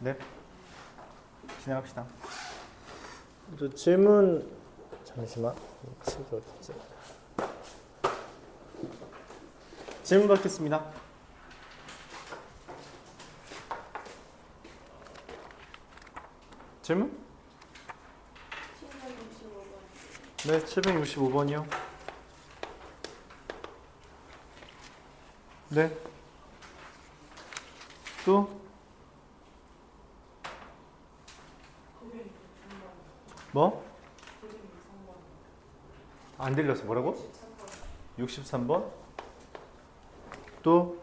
네. 진행합시다. 저 질문 잠시만. 책이 어딨지? 질문 받겠습니다. 질문? 765번. 네, 765번이요. 네. 또? 뭐? 안 들렸어. 뭐라고? 63번. 또?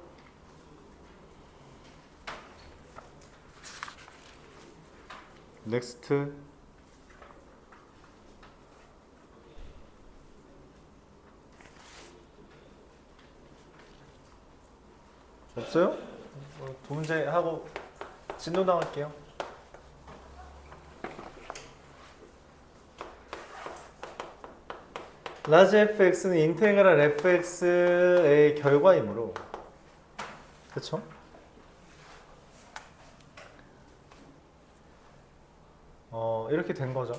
넥스트. 없어요? 두 문제 하고 진도 나갈게요. 라지 fx는 인테그랄 fx의 결과이므로, 그쵸? 이렇게 된 거죠.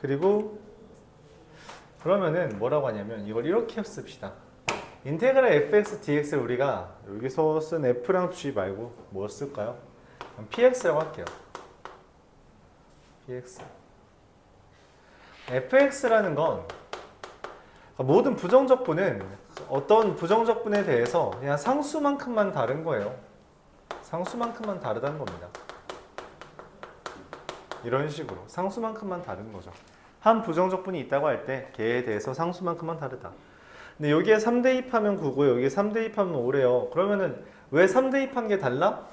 그리고 그러면은 뭐라고 하냐면 이걸 이렇게 씁시다. 인테그랄 fx dx를 우리가 여기서 쓴 f랑 g 말고 뭐 쓸까요? px라고 할게요. px. fx라는 건 모든 부정적분은 어떤 부정적분에 대해서 그냥 상수만큼만 다른 거예요. 상수만큼만 다르다는 겁니다. 이런 식으로 상수만큼만 다른 거죠. 한 부정적분이 있다고 할 때 걔에 대해서 상수만큼만 다르다. 근데 여기에 3대입하면 9고 여기에 3대입하면 5래요. 그러면은 왜 3대입한 게 달라?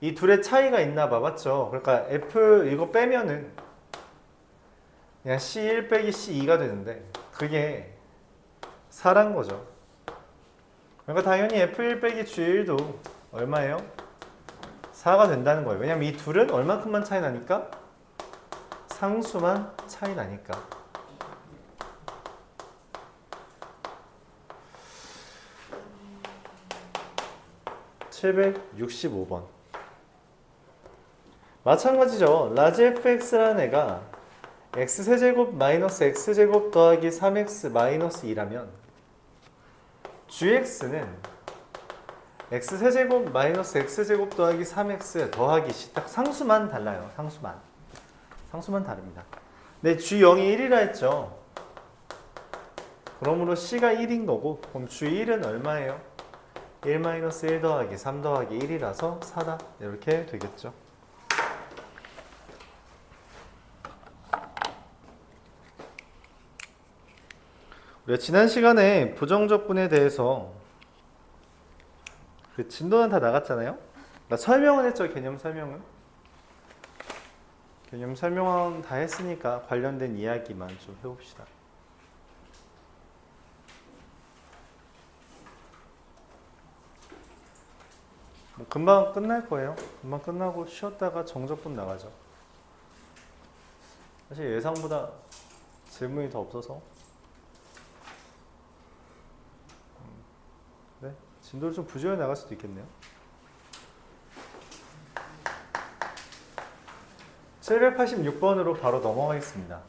이 둘의 차이가 있나 봐. 맞죠? 그러니까 f 이거 빼면은 그냥 C1 빼기 C2가 되는데 그게 4란 거죠. 그러니까 당연히 F1 빼기 G1도 얼마예요? 4가 된다는 거예요. 왜냐면 이 둘은 얼마큼만 차이 나니까? 상수만 차이 나니까. (765번) 마찬가지죠. 라지 fx라는 애가 x세제곱 마이너스 x제곱 더하기 3x 마이너스 2라면 gx는 x세제곱 마이너스 x제곱 더하기 3x 더하기 c, 딱 상수만 달라요. 상수만 다릅니다. 근데 g0이 1이라 했죠. 그러므로 c가 1인 거고, 그럼 g1은 얼마예요? 1 마이너스 1 더하기 3 더하기 1이라서 4다. 이렇게 되겠죠. 우리가 지난 시간에 부정적분에 대해서 그 진도는 다 나갔잖아요. 나 설명은 했죠. 개념 설명은. 개념 설명은 다 했으니까 관련된 이야기만 좀 해봅시다. 뭐 금방 끝날 거예요. 금방 끝나고 쉬었다가 정적분 나가죠. 사실 예상보다 질문이 더 없어서. 네, 진도를 좀 부지런히 나갈 수도 있겠네요. 786번으로 바로 넘어가겠습니다.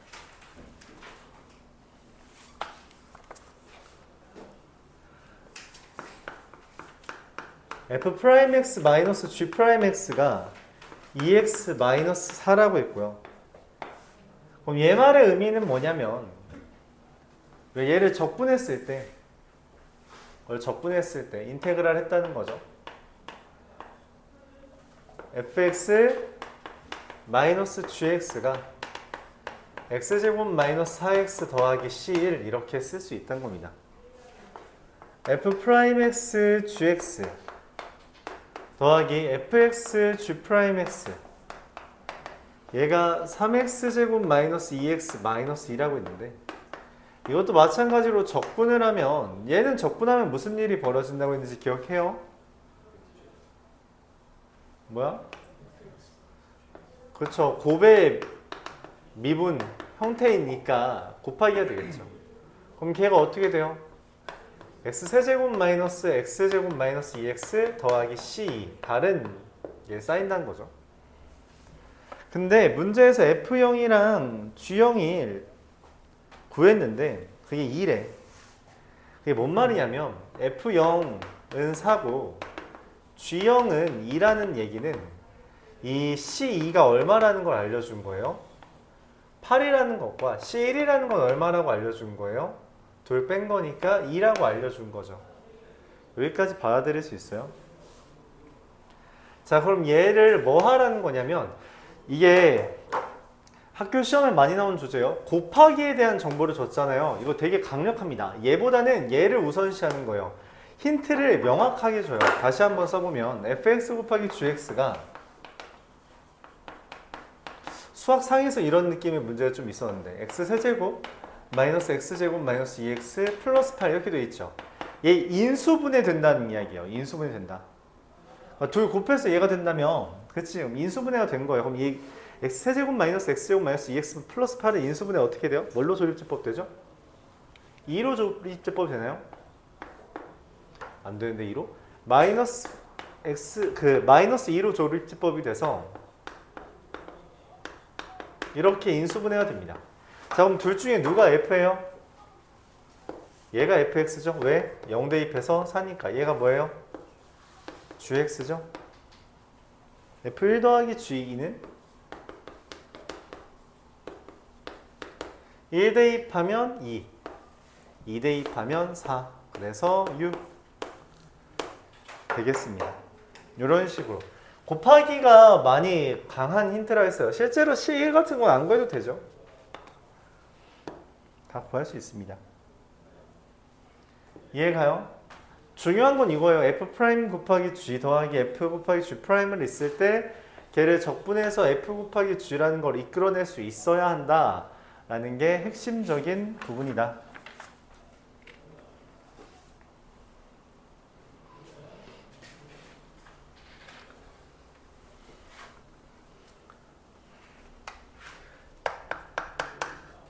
f'x-g'x가 2x-4라고 했고요. 그럼 얘 말의 의미는 뭐냐면 얘를 적분했을 때 인테그랄 했다는 거죠. fx-gx가 x제곱 마이너스 4x 더하기 c1 이렇게 쓸 수 있다는 겁니다. f'x-gx 더하기 fx-g'x 얘가 3x제곱 마이너스 2x 마이너스 2라고 있는데 이것도 마찬가지로 적분을 하면 얘는 적분하면 무슨 일이 벌어진다고 했는지 기억해요? 뭐야? 그렇죠. 곱의 미분 형태이니까 곱하기가 되겠죠. 그럼 걔가 어떻게 돼요? x세제곱 마이너스 x제곱 마이너스 2x 더하기 c 다른 이게 쌓인다는 거죠. 근데 문제에서 F형이랑 G형이 구했는데 그게 2래. 그게 뭔 말이냐면 F형은 4고 G형은 2라는 얘기는 이 C2가 얼마라는 걸 알려준 거예요. 8이라는 것과 C1이라는 건 얼마라고 알려준 거예요. 둘 뺀 거니까 2라고 알려준 거죠. 여기까지 받아들일 수 있어요. 자, 그럼 얘를 뭐 하라는 거냐면 이게 학교 시험에 많이 나온 주제요. 곱하기에 대한 정보를 줬잖아요. 이거 되게 강력합니다. 얘보다는 얘를 우선시하는 거예요. 힌트를 명확하게 줘요. 다시 한번 써보면 fx 곱하기 gx가 수학상에서 이런 느낌의 문제가 좀 있었는데 x세제곱 마이너스 x제곱 마이너스 2x 플러스 8 이렇게 돼 있죠. 얘 인수분해 된다는 이야기예요. 인수분해 된다. 둘 곱해서 얘가 된다면 그치? 인수분해가 된 거예요. 그럼 이 x세제곱 마이너스 x제곱 마이너스 2x 플러스 8의 인수분해 어떻게 돼요? 뭘로 조립제법 되죠? 2로 조립제법 되나요? 안 되는데 2로? 마이너스 2로 조립제법이 돼서 이렇게 인수분해가 됩니다. 자, 그럼 둘 중에 누가 f예요? 얘가 fx죠. 왜? 0 대입해서 4니까. 얘가 뭐예요? gx죠. f1 더하기 g2는 1 대입하면 2, 2 대입하면 4, 그래서 6 되겠습니다. 이런 식으로 곱하기가 많이 강한 힌트라 했어요. 실제로 C1 같은 건 안 구해도 되죠. 다 구할 수 있습니다. 이해가요? 중요한 건 이거예요. f' 곱하기 g 더하기 f 곱하기 g'을 있을 때 걔를 적분해서 f 곱하기 g라는 걸 이끌어낼 수 있어야 한다 라는 게 핵심적인 부분이다.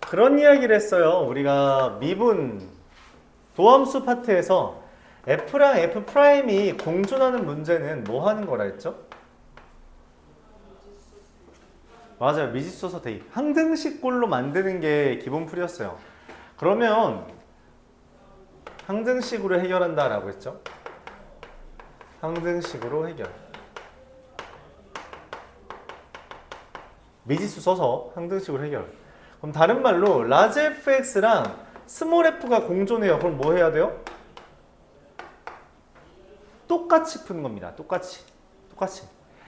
그런 이야기를 했어요. 우리가 미분 도함수 파트에서 f랑 f'이 공존하는 문제는 뭐 하는 거라 했죠? 맞아요. 미지수소서 대입. 항등식꼴로 만드는 게 기본풀이였어요. 그러면 항등식으로 해결한다 라고 했죠? 항등식으로 해결. 미지수 써서 항등식으로 해결. 그럼 다른 말로 라지 fx랑 스몰 f가 공존해요. 그럼 뭐 해야 돼요? 똑같이 푸는 겁니다. 똑같이.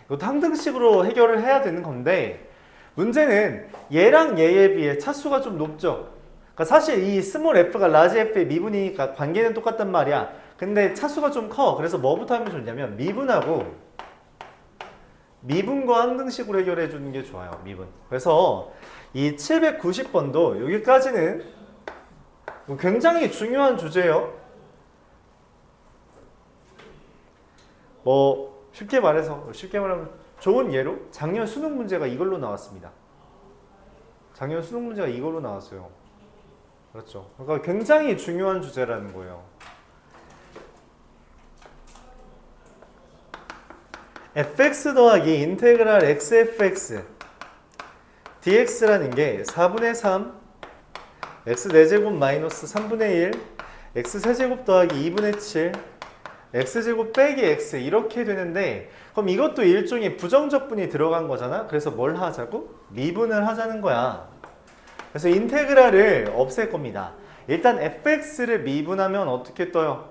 이것도 항등식으로 해결을 해야 되는 건데 문제는 얘랑 얘에 비해 차수가 좀 높죠. 그러니까 사실 이 스몰 f가 라지 f의 미분이니까 관계는 똑같단 말이야. 근데 차수가 좀 커. 그래서 뭐부터 하면 좋냐면 미분과 항등식으로 해결해 주는 게 좋아요. 미분. 그래서 이 790번도 여기까지는 굉장히 중요한 주제예요. 쉽게 말하면 좋은 예로 작년 수능 문제가 이걸로 나왔습니다. 작년 수능 문제가 이걸로 나왔어요. 그렇죠. 그러니까 굉장히 중요한 주제라는 거예요. fx 더하기 인테그랄 xfx dx라는 게 4분의 3 x 4제곱 마이너스 3분의 1 x 세제곱 더하기 2분의 7 x제곱 빼기 x 이렇게 되는데 그럼 이것도 일종의 부정적분이 들어간 거잖아. 그래서 뭘 하자고? 미분을 하자는 거야. 그래서 인테그랄을 없앨 겁니다. 일단 fx를 미분하면 어떻게 떠요?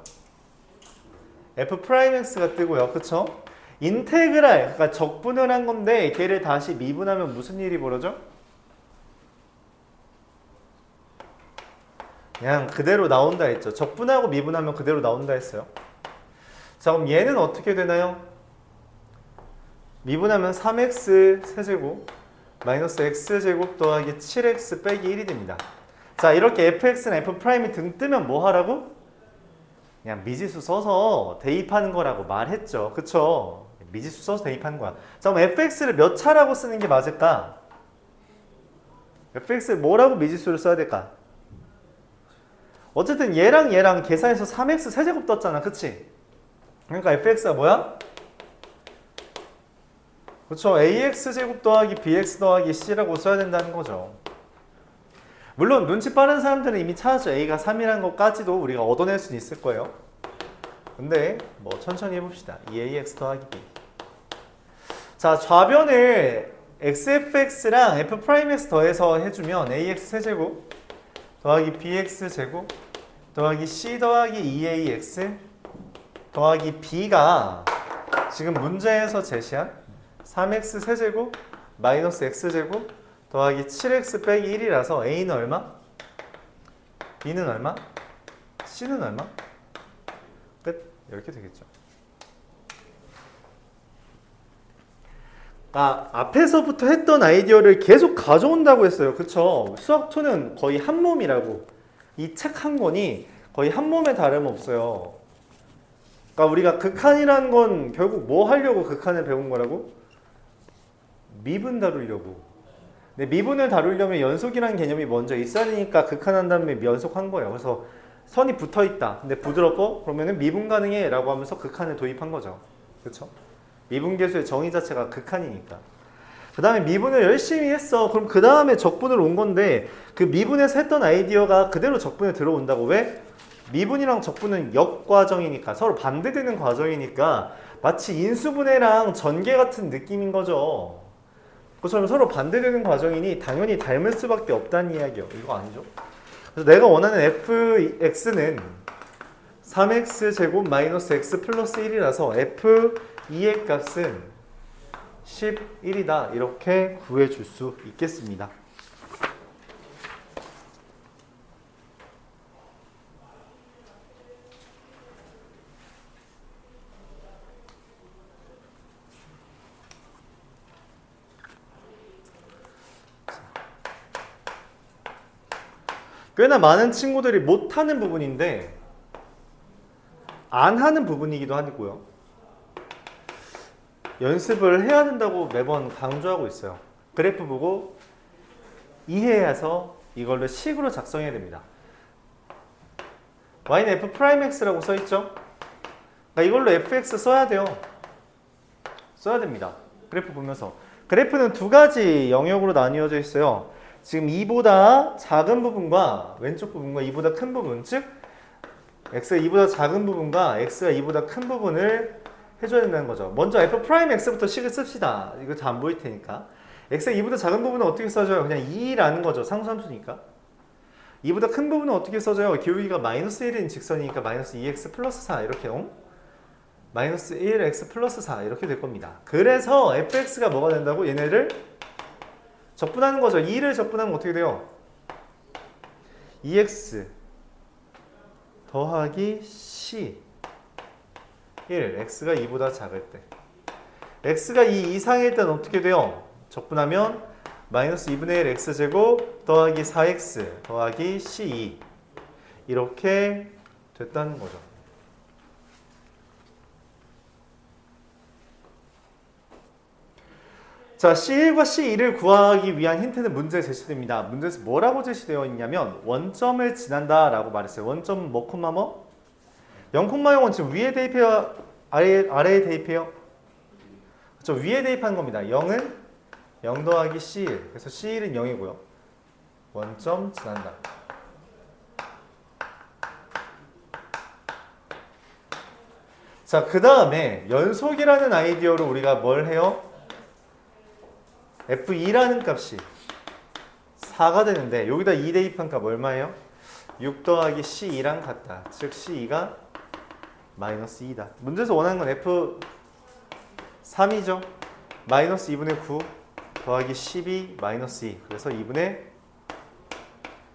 f'x가 뜨고요. 그쵸? 인테그랄, 그러니까 적분을 한 건데 걔를 다시 미분하면 무슨 일이 벌어져? 그냥 그대로 나온다 했죠. 적분하고 미분하면 그대로 나온다 했어요. 자, 그럼 얘는 어떻게 되나요? 미분하면 3x 세제곱 마이너스 x제곱 더하기 7x 빼기 1이 됩니다. 자, 이렇게 fx는 f'이 등 뜨면 뭐 하라고? 그냥 미지수 써서 대입하는 거라고 말했죠. 그쵸? 미지수 써서 대입하는 거야. 자, 그럼 fx를 몇 차라고 쓰는 게 맞을까? fx를 뭐라고 미지수를 써야 될까? 어쨌든 얘랑 계산해서 3x 세제곱 떴잖아. 그치? 그러니까 fx가 뭐야? 그렇죠. AX제곱 더하기 BX 더하기 C라고 써야 된다는 거죠. 물론 눈치 빠른 사람들은 이미 찾았죠. A가 3이라는 것까지도 우리가 얻어낼 수는 있을 거예요. 근데 뭐 천천히 해봅시다. 2AX 더하기 B. 자, 좌변을 XFX랑 F'X 더해서 해주면 AX 세제곱 더하기 BX 제곱 더하기 C 더하기 2AX 더하기 B가 지금 문제에서 제시한 3X 세제곱 마이너스 X제곱 더하기 7X 빼기 1이라서 A는 얼마? B는 얼마? C는 얼마? 끝. 이렇게 되겠죠. 앞에서부터 했던 아이디어를 계속 가져온다고 했어요. 그쵸? 수학2는 거의 한 몸이라고. 이 책 한 권이 거의 한 몸에 다름없어요. 그러니까 우리가 극한이라는 건 결국 뭐 하려고 극한을 배운 거라고? 미분 다루려고. 근데 미분을 다루려면 연속이라는 개념이 먼저 있어야 되니까 극한한 다음에 연속한 거예요. 그래서 선이 붙어 있다. 근데 부드럽고 그러면은 미분 가능해 라고 하면서 극한을 도입한 거죠. 그쵸? 미분계수의 정의 자체가 극한이니까. 그 다음에 미분을 열심히 했어. 그럼 그 다음에 적분을 온 건데 그 미분에서 했던 아이디어가 그대로 적분에 들어온다고. 왜? 미분이랑 적분은 역과정이니까 서로 반대되는 과정이니까 마치 인수분해랑 전개 같은 느낌인 거죠. 그처럼 서로 반대되는 과정이니 당연히 닮을 수밖에 없다는 이야기예요. 이거 아니죠? 그래서 내가 원하는 fx는 3x제곱 마이너스 x 플러스 1이라서 f2의 값은 11이다. 이렇게 구해줄 수 있겠습니다. 꽤나 많은 친구들이 못하는 부분인데 안 하는 부분이기도 하고요. 연습을 해야 된다고 매번 강조하고 있어요. 그래프 보고 이해해서 이걸로 식으로 작성해야 됩니다. y는 f'x라고 써있죠? 그러니까 이걸로 fx 써야 돼요. 써야 됩니다. 그래프 보면서. 그래프는 두 가지 영역으로 나뉘어져 있어요. 지금 2보다 작은 부분과 왼쪽 부분과 2보다 큰 부분, 즉 x가 2보다 작은 부분과 x가 2보다 큰 부분을 해줘야 된다는 거죠. 먼저 f'x부터 식을 씁시다. 이거 잘 안 보일 테니까. x가 2보다 작은 부분은 어떻게 써줘요? 그냥 2라는 거죠. 상수함수니까. 2보다 큰 부분은 어떻게 써줘요? 기울기가 마이너스 1인 직선이니까 마이너스 2x 플러스 4 이렇게 마이너스 1x 플러스 4 이렇게 될 겁니다. 그래서 fx가 뭐가 된다고? 얘네를 적분하는 거죠. 2를 적분하면 어떻게 돼요? 2x 더하기 c 1, x가 2보다 작을 때. x가 2 이상일 때는 어떻게 돼요? 적분하면 마이너스 2분의 1 x제곱 더하기 4x 더하기 c2 이렇게 됐다는 거죠. 자, C1과 C2를 구하기 위한 힌트는 문제에 제시됩니다. 문제에서 뭐라고 제시되어 있냐면 원점을 지난다 라고 말했어요. 원점은 뭐 콤마 뭐? 0,0은 지금 위에 대입해요? 아래에 대입해요? 그렇죠. 위에 대입한 겁니다. 0은 0 더하기 C1. 그래서 C1은 0이고요. 원점 지난다. 자, 그 다음에 연속이라는 아이디어로 우리가 뭘 해요? f2라는 값이 4가 되는데 여기다 2 대입한 값 얼마예요? 6 더하기 c2랑 같다. 즉 c2가 마이너스 2다. 문제에서 원하는 건 f3이죠. 마이너스 2분의 9 더하기 12 마이너스 2. 그래서 2분의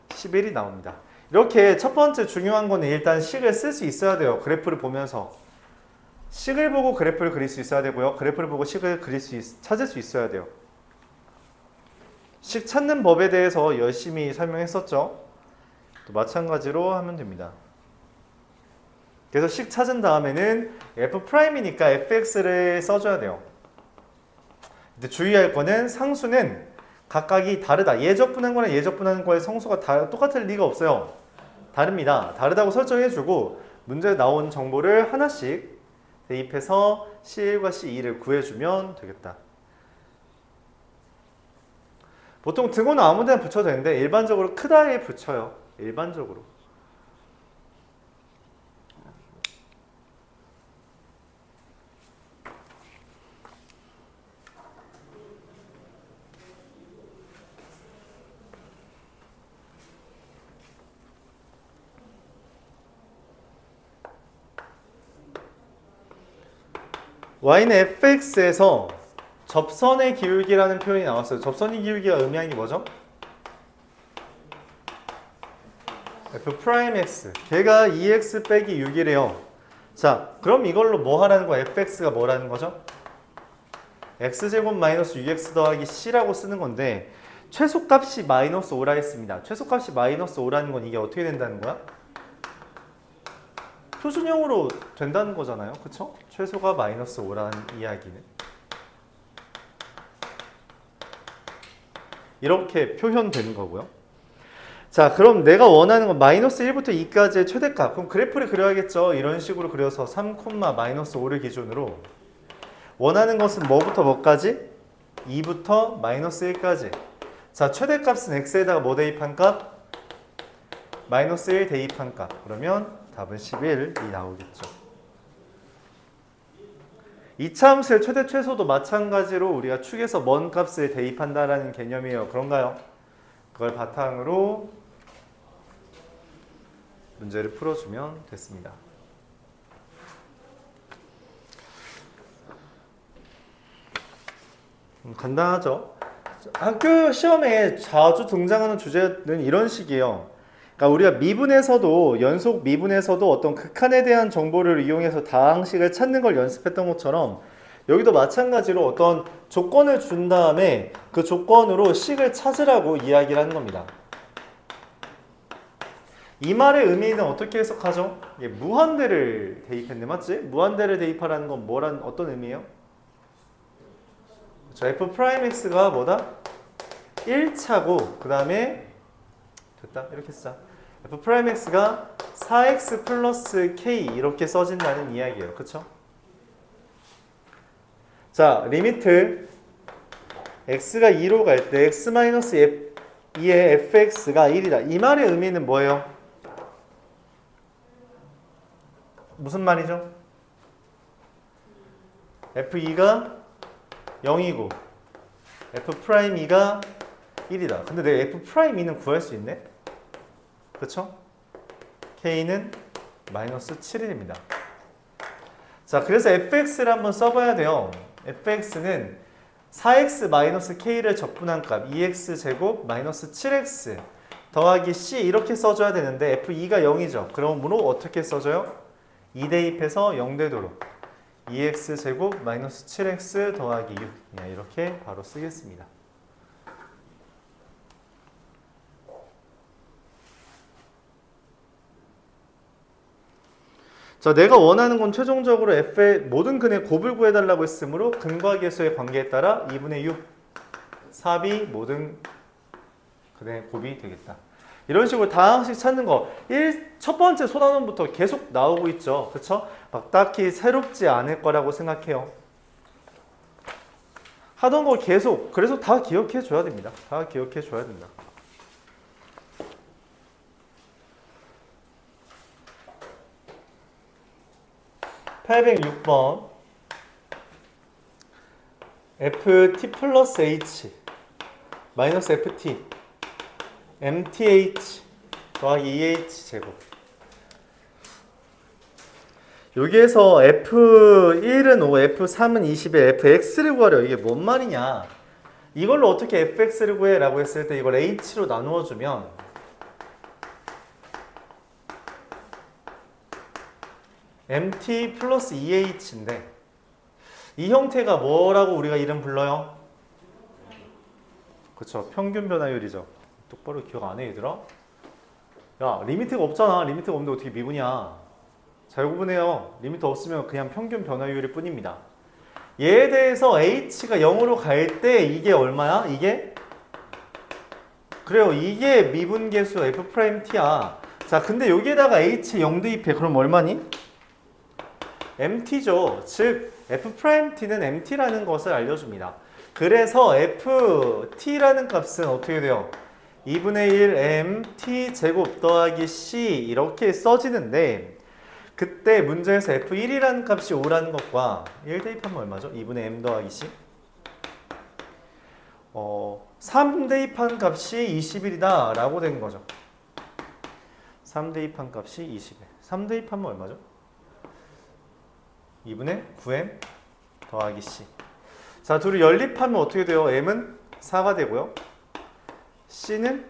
11이 나옵니다. 이렇게 첫 번째 중요한 거는 일단 식을 쓸 수 있어야 돼요. 그래프를 보면서. 식을 보고 그래프를 그릴 수 있어야 되고요. 그래프를 보고 식을 찾을 수 있어야 돼요. 식 찾는 법에 대해서 열심히 설명했었죠. 또 마찬가지로 하면 됩니다. 그래서 식 찾은 다음에는 f'이니까 fx를 써줘야 돼요. 근데 주의할 거는 상수는 각각이 다르다. 예적분한 거랑 예적분하는 거의 성수가 똑같을 리가 없어요. 다릅니다. 다르다고 설정해주고 문제에 나온 정보를 하나씩 대입해서 C1과 C2를 구해주면 되겠다. 보통 등호는 아무 데나 붙여도 되는데 일반적으로 크다에 붙여요. 일반적으로. y는 fx에서 접선의 기울기라는 표현이 나왔어요. 접선의 기울기가 의미하는 게 뭐죠? f'x. 걔가 2x 빼기 6이래요. 자, 그럼 이걸로 뭐 하라는 거야? fx가 뭐라는 거죠? x제곱 마이너스 6x 더하기 c라고 쓰는 건데 최소값이 마이너스 5라 했습니다. 최소값이 마이너스 5라는 건 이게 어떻게 된다는 거야? 표준형으로 된다는 거잖아요. 그쵸? 최소가 마이너스 5라는 이야기는. 이렇게 표현되는 거고요. 자, 그럼 내가 원하는 건 마이너스 1부터 2까지의 최대값. 그럼 그래프를 그려야겠죠. 이런 식으로 그려서 3, 마이너스 5를 기준으로 원하는 것은 뭐부터 뭐까지? 2부터 마이너스 1까지. 자, 최대값은 x에다가 뭐 대입한 값? 마이너스 1 대입한 값. 그러면 답은 11이 나오겠죠. 2차 함수의 최대 최소도 마찬가지로 우리가 축에서 먼 값을 대입한다라는 개념이에요. 그런가요? 그걸 바탕으로 문제를 풀어주면 됐습니다. 간단하죠? 학교 시험에 자주 등장하는 주제는 이런 식이에요. 그러니까 우리가 미분에서도 연속 미분에서도 어떤 극한에 대한 정보를 이용해서 다항식을 찾는 걸 연습했던 것처럼 여기도 마찬가지로 어떤 조건을 준 다음에 그 조건으로 식을 찾으라고 이야기를 하는 겁니다. 이 말의 의미는 어떻게 해석하죠? 이게 무한대를 대입했네, 맞지? 무한대를 대입하라는 건 어떤 의미예요? 그렇죠. f'x가 뭐다? 1차고 그 다음에 됐다, 이렇게 쓰자. f'x가 4x 플러스 k 이렇게 써진다는 이야기예요. 그쵸? 자, 리미트 x가 2로 갈 때 x-2의 fx가 1이다. 이 말의 의미는 뭐예요? 무슨 말이죠? f2가 0이고 f'2가 1이다. 근데 내가 f'2는 구할 수 있네? 그쵸? k는 마이너스 7입니다. 자, 그래서 fx를 한번 써봐야 돼요. fx는 4x 마이너스 k를 적분한 값 2x제곱 마이너스 7x 더하기 c 이렇게 써줘야 되는데 f2가 0이죠. 그러므로 어떻게 써줘요? 2 대입해서 0 되도록 2x제곱 마이너스 7x 더하기 6 이렇게 바로 쓰겠습니다. 자, 내가 원하는 건 최종적으로 f의 모든 근의 곱을 구해달라고 했으므로 근과 계수의 관계에 따라 2분의 6 삽이 모든 근의 곱이 되겠다. 이런 식으로 다항식 찾는 거 첫 번째 소단원부터 계속 나오고 있죠. 그쵸? 막 딱히 새롭지 않을 거라고 생각해요. 하던 거 계속, 그래서 다 기억해 줘야 됩니다. 다 기억해 줘야 된다. (806번) ft 플러스 h 마이너스 ft mth 더하기 2h 제곱. 여기에서 f1은 5, f3은 21, fx를 구하려. 이게 뭔 말이냐? 이걸로 어떻게 fx를 구해? 라고 했을 때 이걸 h로 나누어 주면 mt 플러스 2h인데 이 형태가 뭐라고 우리가 이름 불러요? 그쵸, 평균 변화율이죠. 똑바로 기억 안 해, 얘들아? 야, 리미트가 없잖아. 리미트가 없는데 어떻게 미분이야? 잘 구분해요. 리미트 없으면 그냥 평균 변화율일 뿐입니다. 얘에 대해서 h가 0으로 갈 때 이게 얼마야? 이게? 그래요. 이게 미분계수 f't야. 자, 근데 여기에다가 h 0 대입해. 그럼 얼마니? mt죠. 즉 f't는 mt라는 것을 알려줍니다. 그래서 ft라는 값은 어떻게 돼요? 2분의 1 m t 제곱 더하기 c 이렇게 써지는데 그때 문제에서 f1이라는 값이 5라는 것과 1 대입하면 얼마죠? 2분의 m 더하기 c 3 대입한 값이 21이다 라고 된 거죠. 3 대입한 값이 21. 3 대입하면 얼마죠? 2분의 9m 더하기 c. 자, 둘이 연립하면 어떻게 돼요? m은 4가 되고요. c는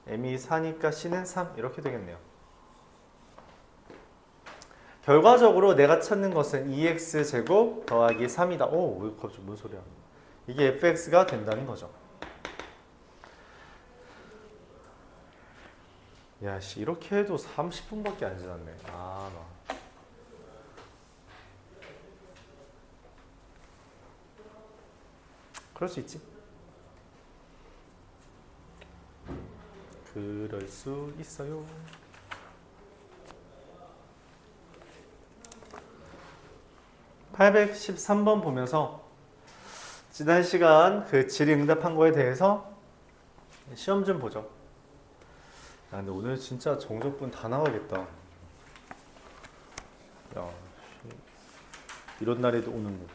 m이 4니까 c는 3 이렇게 되겠네요. 결과적으로 내가 찾는 것은 2x제곱 더하기 3이다. 오, 왜 갑자기 뭔 소리야. 이게 fx가 된다는 거죠. 야, 씨, 이렇게 해도 30분밖에 안 지났네. 아, 나. 그럴 수 있지. 그럴 수 있어요. (813번) 보면서 지난 시간 그 질의응답한 거에 대해서 시험 좀 보죠. 야, 근데 오늘 진짜 정적분 다 나가겠다. 야, 이런 날에도 오는 거.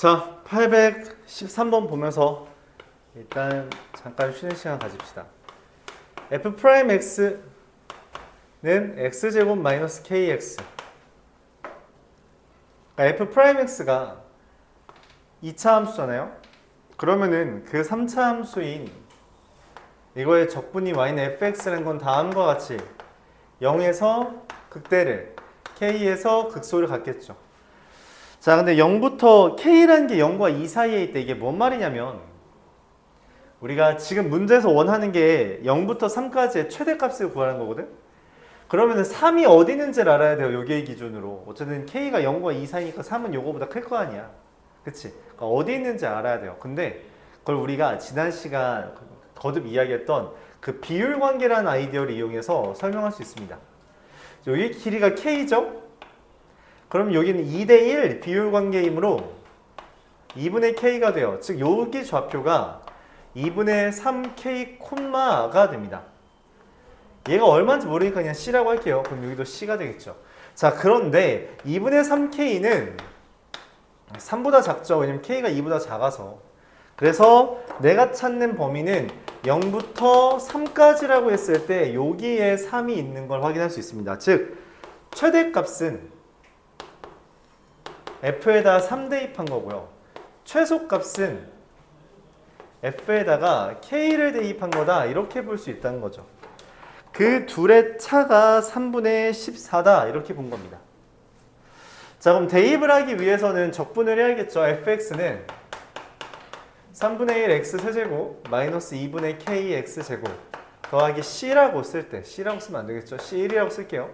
자, 813번 보면서 일단 잠깐 쉬는 시간 가집시다. f'x는 x제곱 마이너스 kx. 그러니까 f'x가 2차 함수잖아요. 그러면은 그 3차 함수인 이거의 적분이 y는 fx라는 건 다음과 같이 0에서 극대를 k에서 극소를 갖겠죠. 자, 근데 0부터 k라는 게 0과 2 사이에 있다. 이게 뭔 말이냐면 우리가 지금 문제에서 원하는 게 0부터 3까지의 최대값을 구하는 거거든. 그러면은 3이 어디 있는지를 알아야 돼요. 여기의 기준으로. 어쨌든 k가 0과 2 사이니까 3은 요거보다 클 거 아니야. 그치? 그러니까 어디 있는지 알아야 돼요. 근데 그걸 우리가 지난 시간 거듭 이야기했던 그 비율 관계라는 아이디어를 이용해서 설명할 수 있습니다. 여기 길이가 k죠? 그럼 여기는 2대1 비율 관계이므로 2분의 k가 돼요. 즉 여기 좌표가 2분의 3k 콤마가 됩니다. 얘가 얼마인지 모르니까 그냥 c라고 할게요. 그럼 여기도 c가 되겠죠. 자, 그런데 2분의 3k는 3보다 작죠. 왜냐면 k가 2보다 작아서. 그래서 내가 찾는 범위는 0부터 3까지라고 했을 때 여기에 3이 있는 걸 확인할 수 있습니다. 즉 최대값은 f에다 3 대입한 거고요. 최소값은 f에다가 k를 대입한 거다. 이렇게 볼 수 있다는 거죠. 그 둘의 차가 3분의 14다. 이렇게 본 겁니다. 자, 그럼 대입을 하기 위해서는 적분을 해야겠죠. fx는 3분의 1 x 세제곱 마이너스 2분의 k x 제곱 더하기 c라고 쓸 때 c라고 쓰면 안 되겠죠. c1이라고 쓸게요.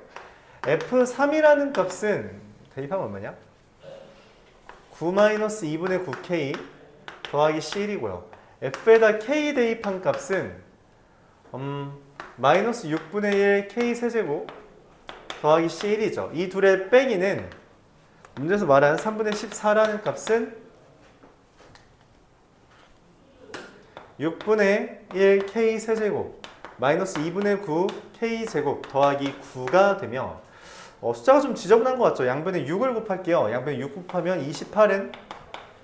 f3이라는 값은 대입하면 얼마냐? 9 마이너스 2분의 9k 더하기 c1이고요. f에다 k 대입한 값은 마이너스 6분의 1 k 세제곱 더하기 c1이죠. 이 둘의 빼기는 문제에서 말한 3분의 14라는 값은 6분의 1 k 세제곱 마이너스 2분의 9 k 제곱 더하기 9가 되며 숫자가 좀 지저분한 것 같죠? 양변에 6을 곱할게요. 양변에 6 곱하면 28은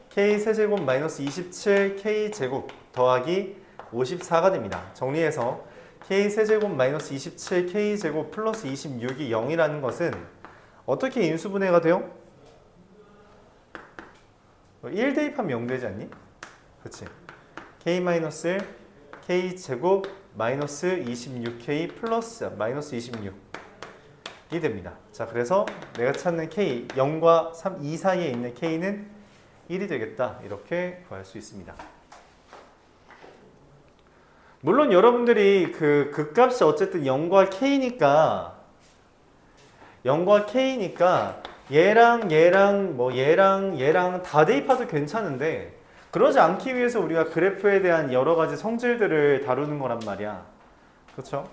k 세제곱 마이너스 27 k 제곱 더하기 54가 됩니다. 정리해서 k 세제곱 마이너스 27 k 제곱 플러스 26이 0이라는 것은 어떻게 인수분해가 돼요? 1 대입하면 0 되지 않니? 그치? k 마이너스 1 k 제곱 마이너스 26k 플러스 마이너스 26 됩니다. 자, 그래서 내가 찾는 k 0과 3, 2 사이에 있는 k는 1이 되겠다. 이렇게 구할 수 있습니다. 물론 여러분들이 그 극값이 어쨌든 0과 k니까 얘랑 다 대입해도 괜찮은데 그러지 않기 위해서 우리가 그래프에 대한 여러 가지 성질들을 다루는 거란 말이야. 그렇죠?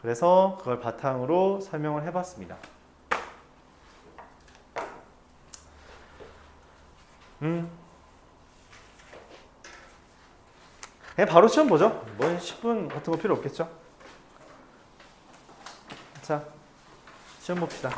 그래서 그걸 바탕으로 설명을 해봤습니다. 그냥 바로 시험 보죠. 뭐 10분 같은 거 필요 없겠죠? 자, 시험 봅시다.